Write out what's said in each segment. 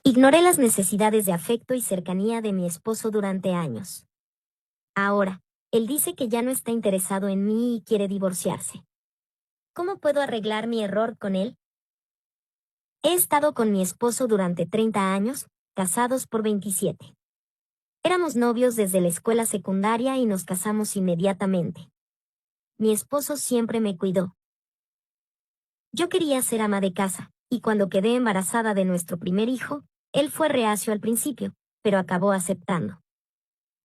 Ignoré las necesidades de afecto y cercanía de mi esposo durante años. Ahora, él dice que ya no está interesado en mí y quiere divorciarse. ¿Cómo puedo arreglar mi error con él? He estado con mi esposo durante 30 años, casados por 27. Éramos novios desde la escuela secundaria y nos casamos inmediatamente. Mi esposo siempre me cuidó. Yo quería ser ama de casa, y cuando quedé embarazada de nuestro primer hijo, él fue reacio al principio, pero acabó aceptando.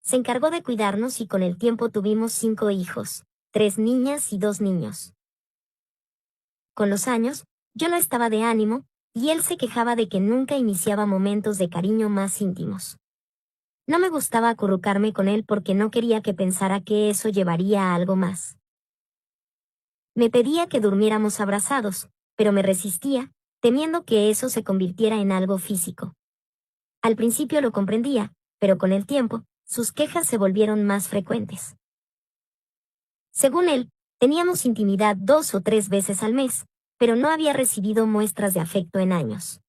Se encargó de cuidarnos y con el tiempo tuvimos 5 hijos, 3 niñas y 2 niños. Con los años, yo no estaba de ánimo, y él se quejaba de que nunca iniciaba momentos de cariño más íntimos. No me gustaba acurrucarme con él porque no quería que pensara que eso llevaría a algo más. Me pedía que durmiéramos abrazados, pero me resistía, temiendo que eso se convirtiera en algo físico. Al principio lo comprendía, pero con el tiempo, sus quejas se volvieron más frecuentes. Según él, teníamos intimidad 2 o 3 veces al mes, pero no había recibido muestras de afecto en años.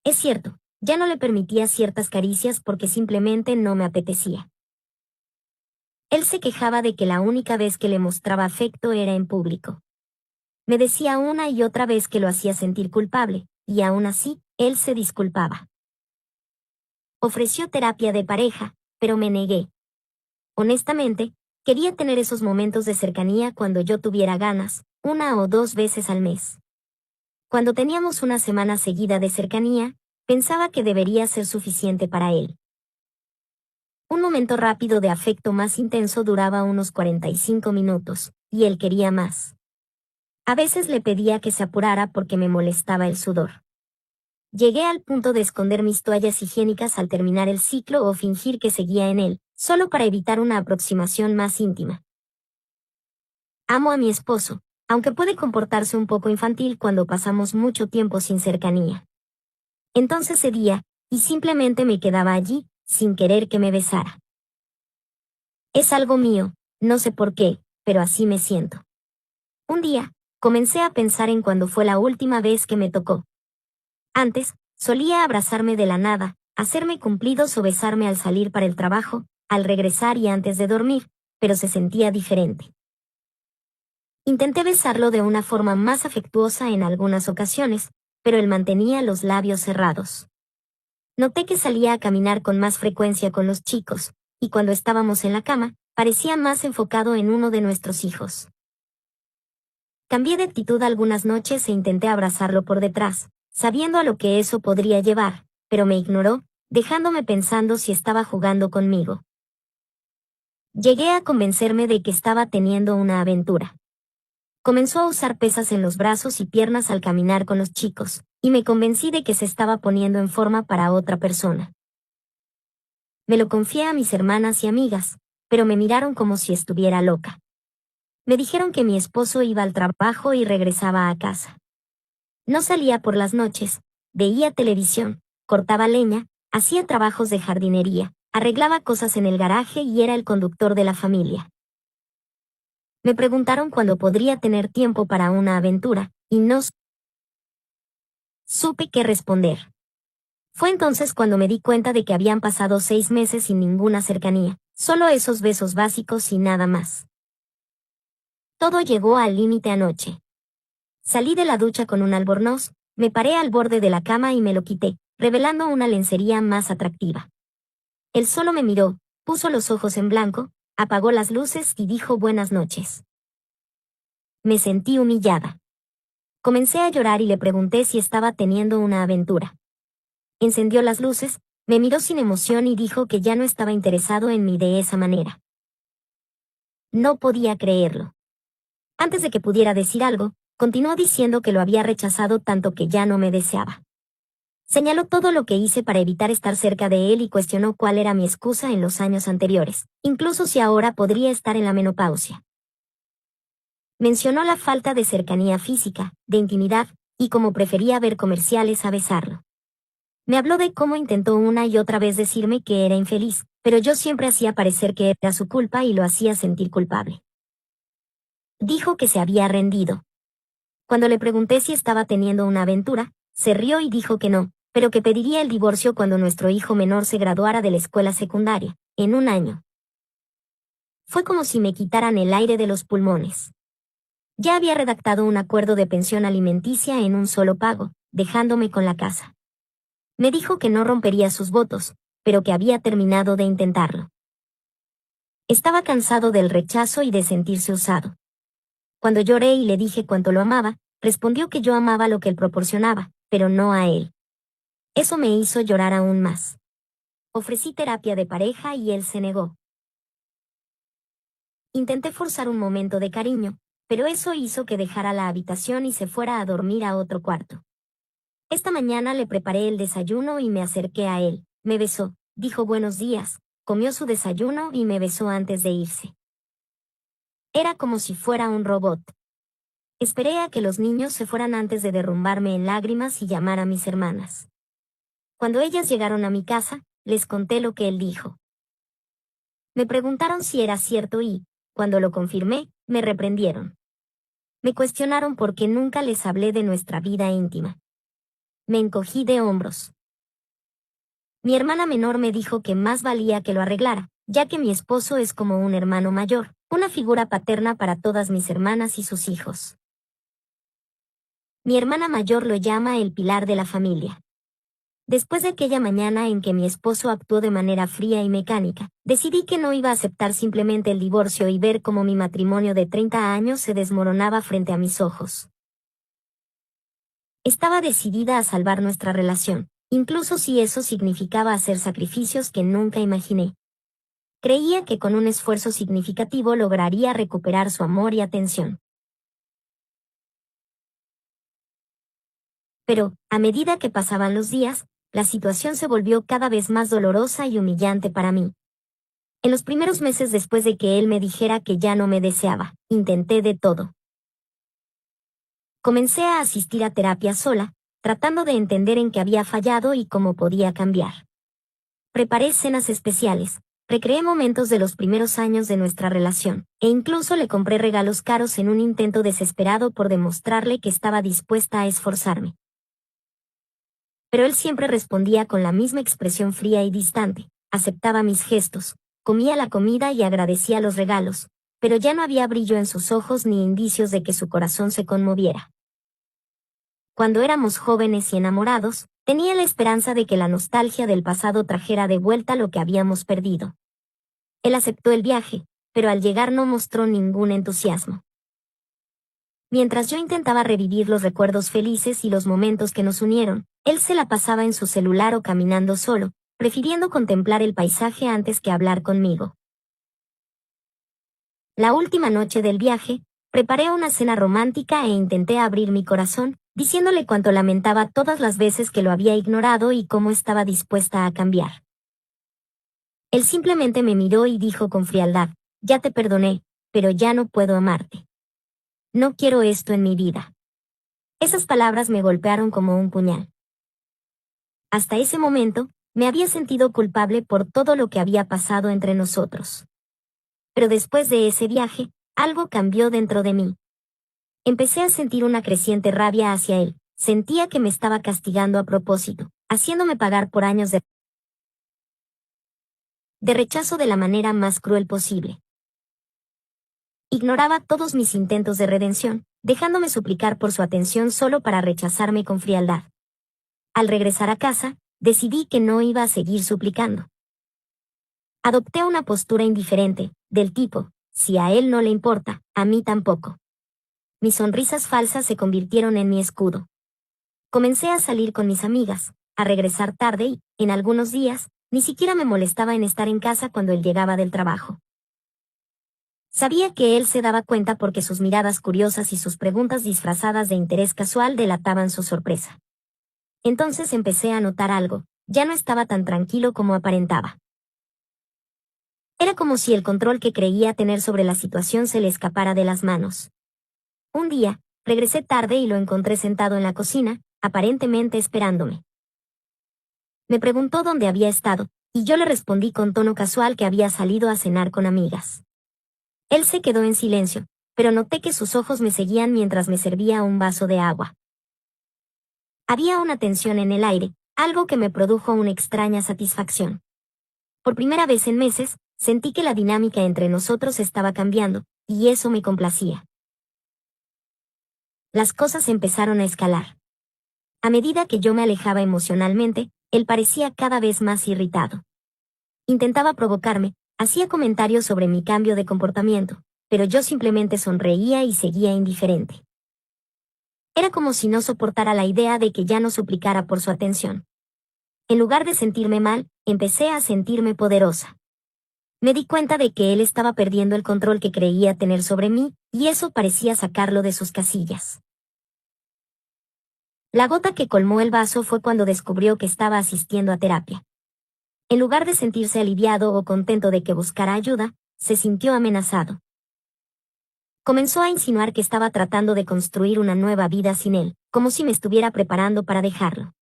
Es cierto, ya no le permitía ciertas caricias porque simplemente no me apetecía. Él se quejaba de que la única vez que le mostraba afecto era en público. Me decía una y otra vez que lo hacía sentir culpable, y aún así, él se disculpaba. Ofreció terapia de pareja, pero me negué. Honestamente, quería tener esos momentos de cercanía cuando yo tuviera ganas, 1 o 2 veces al mes. Cuando teníamos una semana seguida de cercanía, pensaba que debería ser suficiente para él. Un momento rápido de afecto más intenso duraba unos 45 minutos, y él quería más. A veces le pedía que se apurara porque me molestaba el sudor. Llegué al punto de esconder mis toallas higiénicas al terminar el ciclo o fingir que seguía en él, solo para evitar una aproximación más íntima. Amo a mi esposo, aunque puede comportarse un poco infantil cuando pasamos mucho tiempo sin cercanía. Entonces cedía, y simplemente me quedaba allí, sin querer que me besara. Es algo mío, no sé por qué, pero así me siento. Un día, comencé a pensar en cuándo fue la última vez que me tocó. Antes, solía abrazarme de la nada, hacerme cumplidos o besarme al salir para el trabajo, al regresar y antes de dormir, pero se sentía diferente. Intenté besarlo de una forma más afectuosa en algunas ocasiones, pero él mantenía los labios cerrados. Noté que salía a caminar con más frecuencia con los chicos, y cuando estábamos en la cama, parecía más enfocado en uno de nuestros hijos. Cambié de actitud algunas noches e intenté abrazarlo por detrás, sabiendo a lo que eso podría llevar, pero me ignoró, dejándome pensando si estaba jugando conmigo. Llegué a convencerme de que estaba teniendo una aventura. Comenzó a usar pesas en los brazos y piernas al caminar con los chicos, y me convencí de que se estaba poniendo en forma para otra persona. Me lo confié a mis hermanas y amigas, pero me miraron como si estuviera loca. Me dijeron que mi esposo iba al trabajo y regresaba a casa. No salía por las noches, veía televisión, cortaba leña, hacía trabajos de jardinería, arreglaba cosas en el garaje y era el conductor de la familia. Me preguntaron cuándo podría tener tiempo para una aventura, y no supe qué responder. Fue entonces cuando me di cuenta de que habían pasado 6 meses sin ninguna cercanía, solo esos besos básicos y nada más. Todo llegó al límite anoche. Salí de la ducha con un albornoz, me paré al borde de la cama y me lo quité, revelando una lencería más atractiva. Él solo me miró, puso los ojos en blanco, apagó las luces y dijo buenas noches. Me sentí humillada. Comencé a llorar y le pregunté si estaba teniendo una aventura. Encendió las luces, me miró sin emoción y dijo que ya no estaba interesado en mí de esa manera. No podía creerlo. Antes de que pudiera decir algo, continuó diciendo que lo había rechazado tanto que ya no me deseaba. Señaló todo lo que hice para evitar estar cerca de él y cuestionó cuál era mi excusa en los años anteriores, incluso si ahora podría estar en la menopausia. Mencionó la falta de cercanía física, de intimidad, y cómo prefería ver comerciales a besarlo. Me habló de cómo intentó una y otra vez decirme que era infeliz, pero yo siempre hacía parecer que era su culpa y lo hacía sentir culpable. Dijo que se había rendido. Cuando le pregunté si estaba teniendo una aventura, se rió y dijo que no, pero que pediría el divorcio cuando nuestro hijo menor se graduara de la escuela secundaria, en un año. Fue como si me quitaran el aire de los pulmones. Ya había redactado un acuerdo de pensión alimenticia en un solo pago, dejándome con la casa. Me dijo que no rompería sus votos, pero que había terminado de intentarlo. Estaba cansado del rechazo y de sentirse usado. Cuando lloré y le dije cuánto lo amaba, respondió que yo amaba lo que él proporcionaba, pero no a él. Eso me hizo llorar aún más. Ofrecí terapia de pareja y él se negó. Intenté forzar un momento de cariño, pero eso hizo que dejara la habitación y se fuera a dormir a otro cuarto. Esta mañana le preparé el desayuno y me acerqué a él, me besó, dijo buenos días, comió su desayuno y me besó antes de irse. Era como si fuera un robot. Esperé a que los niños se fueran antes de derrumbarme en lágrimas y llamar a mis hermanas. Cuando ellas llegaron a mi casa, les conté lo que él dijo. Me preguntaron si era cierto y, cuando lo confirmé, me reprendieron. Me cuestionaron por qué nunca les hablé de nuestra vida íntima. Me encogí de hombros. Mi hermana menor me dijo que más valía que lo arreglara, ya que mi esposo es como un hermano mayor, una figura paterna para todas mis hermanas y sus hijos. Mi hermana mayor lo llama el pilar de la familia. Después de aquella mañana en que mi esposo actuó de manera fría y mecánica, decidí que no iba a aceptar simplemente el divorcio y ver cómo mi matrimonio de 30 años se desmoronaba frente a mis ojos. Estaba decidida a salvar nuestra relación, incluso si eso significaba hacer sacrificios que nunca imaginé. Creía que con un esfuerzo significativo lograría recuperar su amor y atención. Pero, a medida que pasaban los días, la situación se volvió cada vez más dolorosa y humillante para mí. En los primeros meses después de que él me dijera que ya no me deseaba, intenté de todo. Comencé a asistir a terapia sola, tratando de entender en qué había fallado y cómo podía cambiar. Preparé cenas especiales, recreé momentos de los primeros años de nuestra relación, e incluso le compré regalos caros en un intento desesperado por demostrarle que estaba dispuesta a esforzarme. Pero él siempre respondía con la misma expresión fría y distante, aceptaba mis gestos, comía la comida y agradecía los regalos, pero ya no había brillo en sus ojos ni indicios de que su corazón se conmoviera. Cuando éramos jóvenes y enamorados, tenía la esperanza de que la nostalgia del pasado trajera de vuelta lo que habíamos perdido. Él aceptó el viaje, pero al llegar no mostró ningún entusiasmo. Mientras yo intentaba revivir los recuerdos felices y los momentos que nos unieron, él se la pasaba en su celular o caminando solo, prefiriendo contemplar el paisaje antes que hablar conmigo. La última noche del viaje, preparé una cena romántica e intenté abrir mi corazón, diciéndole cuánto lamentaba todas las veces que lo había ignorado y cómo estaba dispuesta a cambiar. Él simplemente me miró y dijo con frialdad, ya te perdoné, pero ya no puedo amarte. No quiero esto en mi vida. Esas palabras me golpearon como un puñal. Hasta ese momento, me había sentido culpable por todo lo que había pasado entre nosotros. Pero después de ese viaje, algo cambió dentro de mí. Empecé a sentir una creciente rabia hacia él, sentía que me estaba castigando a propósito, haciéndome pagar por años de rechazo de la manera más cruel posible. Ignoraba todos mis intentos de redención, dejándome suplicar por su atención solo para rechazarme con frialdad. Al regresar a casa, decidí que no iba a seguir suplicando. Adopté una postura indiferente, del tipo, si a él no le importa, a mí tampoco. Mis sonrisas falsas se convirtieron en mi escudo. Comencé a salir con mis amigas, a regresar tarde y, en algunos días, ni siquiera me molestaba en estar en casa cuando él llegaba del trabajo. Sabía que él se daba cuenta porque sus miradas curiosas y sus preguntas disfrazadas de interés casual delataban su sorpresa. Entonces empecé a notar algo, ya no estaba tan tranquilo como aparentaba. Era como si el control que creía tener sobre la situación se le escapara de las manos. Un día, regresé tarde y lo encontré sentado en la cocina, aparentemente esperándome. Me preguntó dónde había estado, y yo le respondí con tono casual que había salido a cenar con amigas. Él se quedó en silencio, pero noté que sus ojos me seguían mientras me servía un vaso de agua. Había una tensión en el aire, algo que me produjo una extraña satisfacción. Por primera vez en meses, sentí que la dinámica entre nosotros estaba cambiando, y eso me complacía. Las cosas empezaron a escalar. A medida que yo me alejaba emocionalmente, él parecía cada vez más irritado. Intentaba provocarme, hacía comentarios sobre mi cambio de comportamiento, pero yo simplemente sonreía y seguía indiferente. Era como si no soportara la idea de que ya no suplicara por su atención. En lugar de sentirme mal, empecé a sentirme poderosa. Me di cuenta de que él estaba perdiendo el control que creía tener sobre mí, y eso parecía sacarlo de sus casillas. La gota que colmó el vaso fue cuando descubrió que estaba asistiendo a terapia. En lugar de sentirse aliviado o contento de que buscara ayuda, se sintió amenazado. Comenzó a insinuar que estaba tratando de construir una nueva vida sin él, como si me estuviera preparando para dejarlo.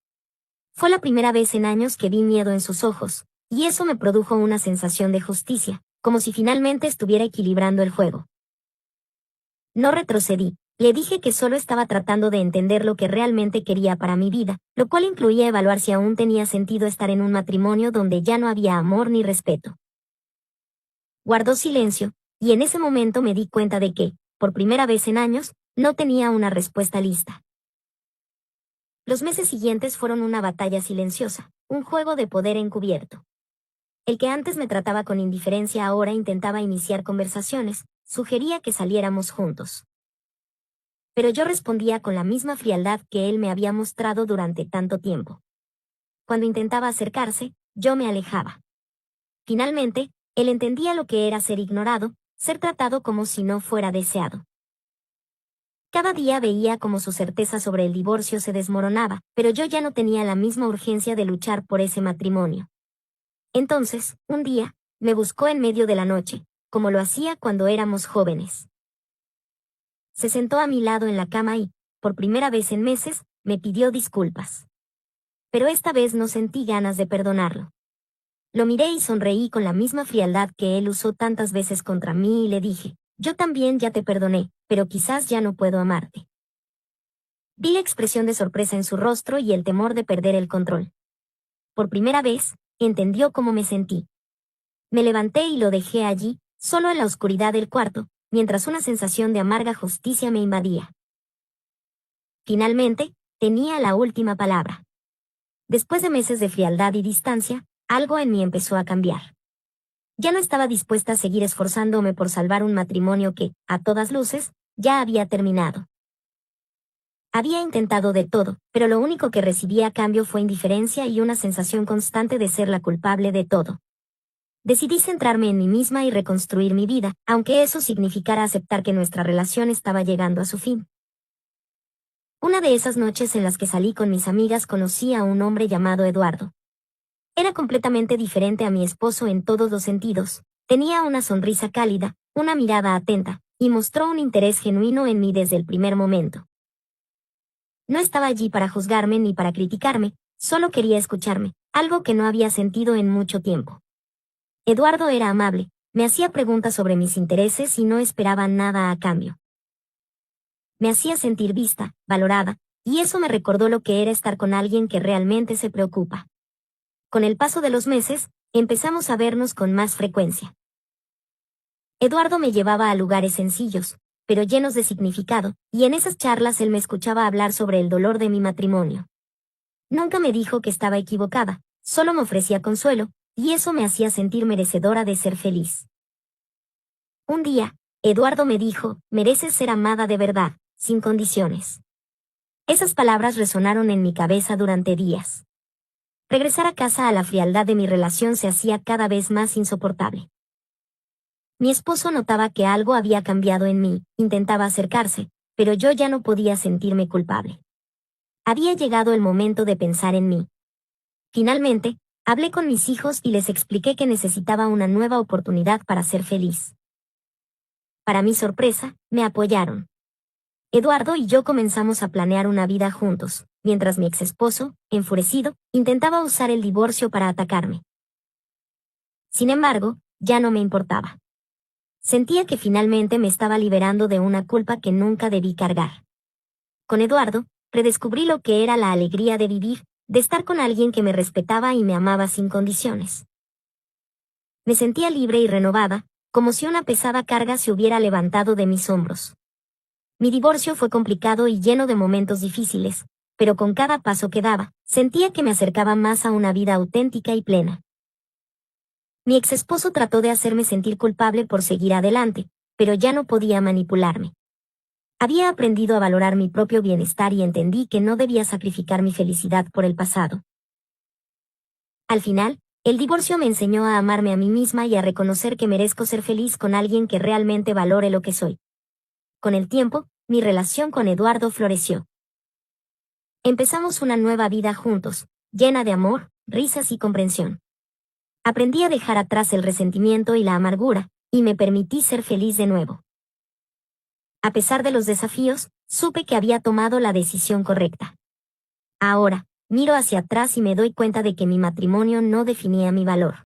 Fue la primera vez en años que vi miedo en sus ojos, y eso me produjo una sensación de justicia, como si finalmente estuviera equilibrando el juego. No retrocedí, le dije que solo estaba tratando de entender lo que realmente quería para mi vida, lo cual incluía evaluar si aún tenía sentido estar en un matrimonio donde ya no había amor ni respeto. Guardó silencio, y en ese momento me di cuenta de que, por primera vez en años, no tenía una respuesta lista. Los meses siguientes fueron una batalla silenciosa, un juego de poder encubierto. El que antes me trataba con indiferencia ahora intentaba iniciar conversaciones, sugería que saliéramos juntos. Pero yo respondía con la misma frialdad que él me había mostrado durante tanto tiempo. Cuando intentaba acercarse, yo me alejaba. Finalmente, él entendía lo que era ser ignorado, ser tratado como si no fuera deseado. Cada día veía como su certeza sobre el divorcio se desmoronaba, pero yo ya no tenía la misma urgencia de luchar por ese matrimonio. Entonces, un día, me buscó en medio de la noche, como lo hacía cuando éramos jóvenes. Se sentó a mi lado en la cama y, por primera vez en meses, me pidió disculpas. Pero esta vez no sentí ganas de perdonarlo. Lo miré y sonreí con la misma frialdad que él usó tantas veces contra mí y le dije, yo también ya te perdoné, pero quizás ya no puedo amarte. Vi la expresión de sorpresa en su rostro y el temor de perder el control. Por primera vez, entendió cómo me sentí. Me levanté y lo dejé allí, solo en la oscuridad del cuarto, mientras una sensación de amarga justicia me invadía. Finalmente, tenía la última palabra. Después de meses de frialdad y distancia, algo en mí empezó a cambiar. Ya no estaba dispuesta a seguir esforzándome por salvar un matrimonio que, a todas luces, ya había terminado. Había intentado de todo, pero lo único que recibía a cambio fue indiferencia y una sensación constante de ser la culpable de todo. Decidí centrarme en mí misma y reconstruir mi vida, aunque eso significara aceptar que nuestra relación estaba llegando a su fin. Una de esas noches en las que salí con mis amigas conocí a un hombre llamado Eduardo. Era completamente diferente a mi esposo en todos los sentidos. Tenía una sonrisa cálida, una mirada atenta, y mostró un interés genuino en mí desde el primer momento. No estaba allí para juzgarme ni para criticarme, solo quería escucharme, algo que no había sentido en mucho tiempo. Eduardo era amable, me hacía preguntas sobre mis intereses y no esperaba nada a cambio. Me hacía sentir vista, valorada, y eso me recordó lo que era estar con alguien que realmente se preocupa. Con el paso de los meses, empezamos a vernos con más frecuencia. Eduardo me llevaba a lugares sencillos, pero llenos de significado, y en esas charlas él me escuchaba hablar sobre el dolor de mi matrimonio. Nunca me dijo que estaba equivocada, solo me ofrecía consuelo, y eso me hacía sentir merecedora de ser feliz. Un día, Eduardo me dijo, mereces ser amada de verdad, sin condiciones. Esas palabras resonaron en mi cabeza durante días. Regresar a casa a la frialdad de mi relación se hacía cada vez más insoportable. Mi esposo notaba que algo había cambiado en mí, intentaba acercarse, pero yo ya no podía sentirme culpable. Había llegado el momento de pensar en mí. Finalmente, hablé con mis hijos y les expliqué que necesitaba una nueva oportunidad para ser feliz. Para mi sorpresa, me apoyaron. Eduardo y yo comenzamos a planear una vida juntos, mientras mi exesposo, enfurecido, intentaba usar el divorcio para atacarme. Sin embargo, ya no me importaba. Sentía que finalmente me estaba liberando de una culpa que nunca debí cargar. Con Eduardo, redescubrí lo que era la alegría de vivir, de estar con alguien que me respetaba y me amaba sin condiciones. Me sentía libre y renovada, como si una pesada carga se hubiera levantado de mis hombros. Mi divorcio fue complicado y lleno de momentos difíciles, pero con cada paso que daba, sentía que me acercaba más a una vida auténtica y plena. Mi exesposo trató de hacerme sentir culpable por seguir adelante, pero ya no podía manipularme. Había aprendido a valorar mi propio bienestar y entendí que no debía sacrificar mi felicidad por el pasado. Al final, el divorcio me enseñó a amarme a mí misma y a reconocer que merezco ser feliz con alguien que realmente valore lo que soy. Con el tiempo, mi relación con Eduardo floreció. Empezamos una nueva vida juntos, llena de amor, risas y comprensión. Aprendí a dejar atrás el resentimiento y la amargura, y me permití ser feliz de nuevo. A pesar de los desafíos, supe que había tomado la decisión correcta. Ahora, miro hacia atrás y me doy cuenta de que mi matrimonio no definía mi valor.